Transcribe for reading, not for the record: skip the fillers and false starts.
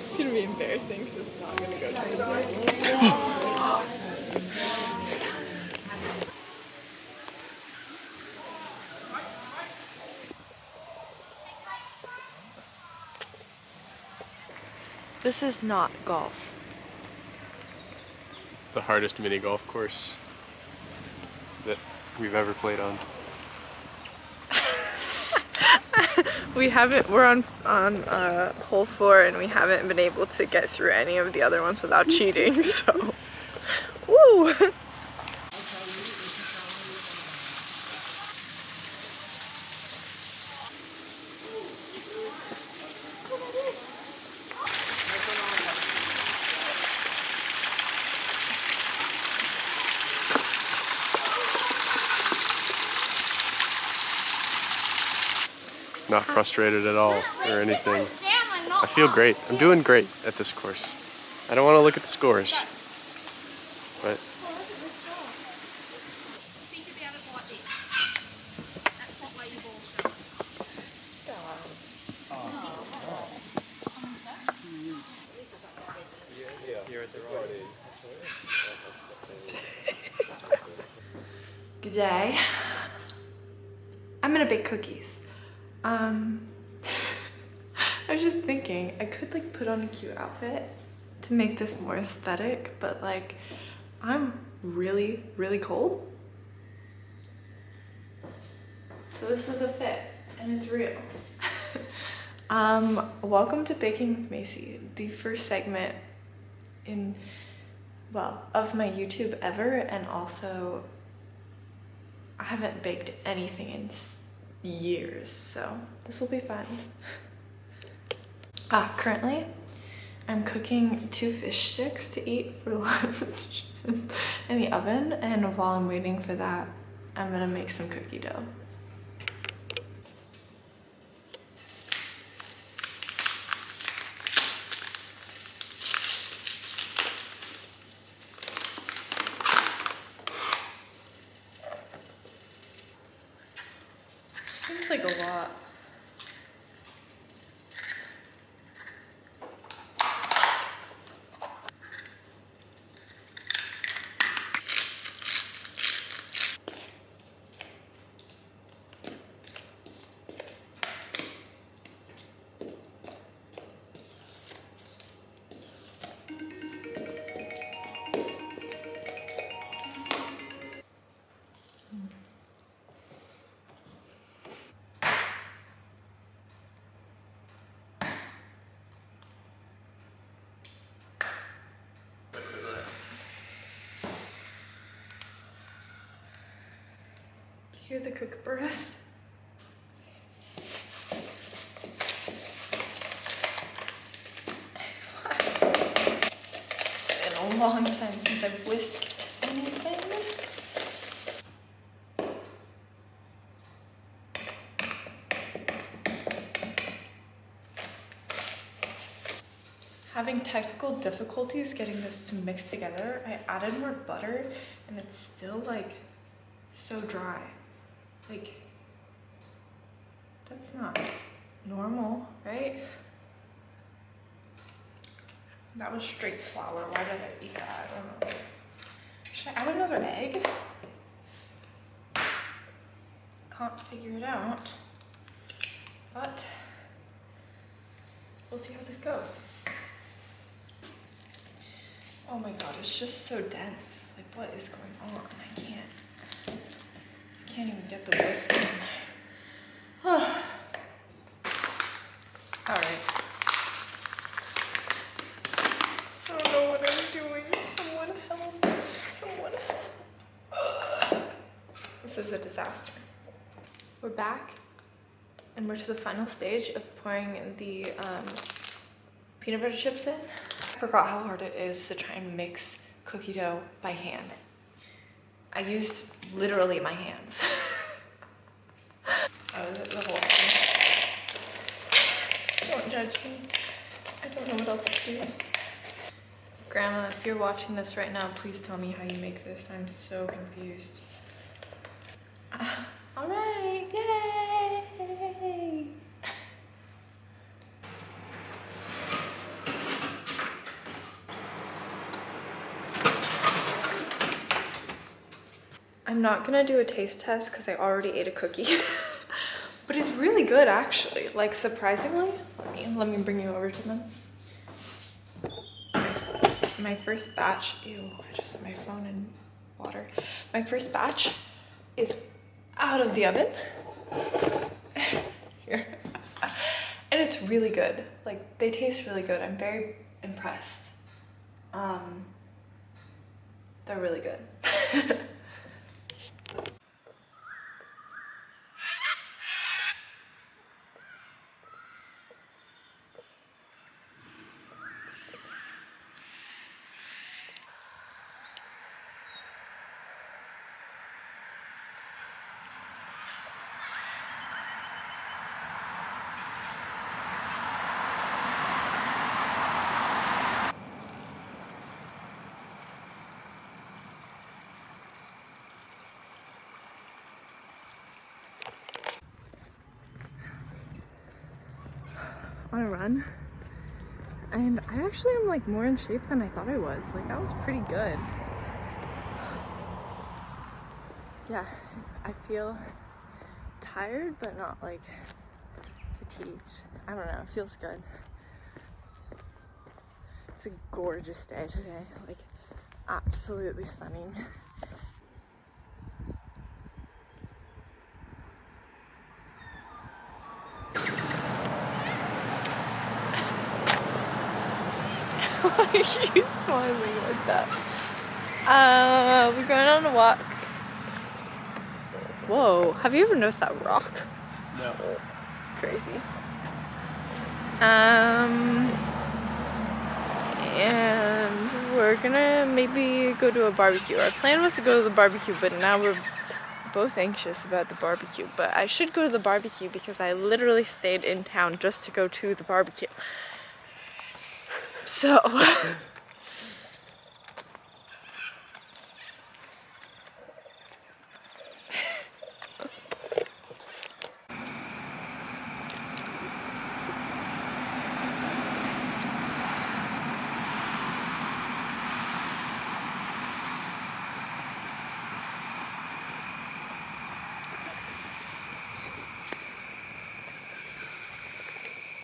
It's gonna be embarrassing because it's not gonna go towards me. This is not golf. The hardest mini golf course that we've ever played on. We're on hole 4 and we haven't been able to get through any of the other ones without cheating, so woo! Not frustrated at all or anything. I feel great. I'm doing great at this course. I don't want to look at the scores, but Good day. I'm gonna bake cookies. I was just thinking I could like put on a cute outfit to make this more aesthetic, but like I'm really cold. So this is a fit and it's real. Welcome to Baking with Macy, the first segment of my YouTube ever, and also I haven't baked anything in years, so this will be fun. Currently I'm cooking 2 fish sticks to eat for lunch in the oven, and while I'm waiting for that, I'm gonna make some cookie dough. Seems like a lot. Hear the kookaburras? It's been a long time since I've whisked anything. Having technical difficulties getting this to mix together. I added more butter and it's still like so dry. Like, that's not normal, right? That was straight flour. Why did I eat that? I don't know. Should I add another egg? Can't figure it out. But we'll see how this goes. Oh my god, it's just so dense. Like, what is going on? I can't even get the whisk in there. Alright. I don't know what I'm doing. Someone help. Someone help. This is a disaster. We're back. And we're to the final stage of pouring the peanut butter chips in. I forgot how hard it is to try and mix cookie dough by hand. I used literally my hands. Oh, the whole thing. Don't judge me. I don't know what else to do. Grandma, if you're watching this right now, please tell me how you make this. I'm so confused. All right, yay! I'm not gonna do a taste test because I already ate a cookie. But it's really good actually, like surprisingly. Let me bring you over to them. My first batch, ew, I just set my phone in water. My first batch is out of the oven. Here. And it's really good. Like, they taste really good. I'm very impressed. They're really good. On a run, and I actually am like more in shape than I thought I was. Like, that was pretty good. Yeah, I feel tired but not like fatigued. I don't know, it feels good. It's a gorgeous day today, like absolutely stunning. Why are you smiling like that? We're going on a walk. Whoa, have you ever noticed that rock? No. It's crazy. And we're gonna maybe go to a barbecue. Our plan was to go to the barbecue, but now we're both anxious about the barbecue. But I should go to the barbecue because I literally stayed in town just to go to the barbecue. So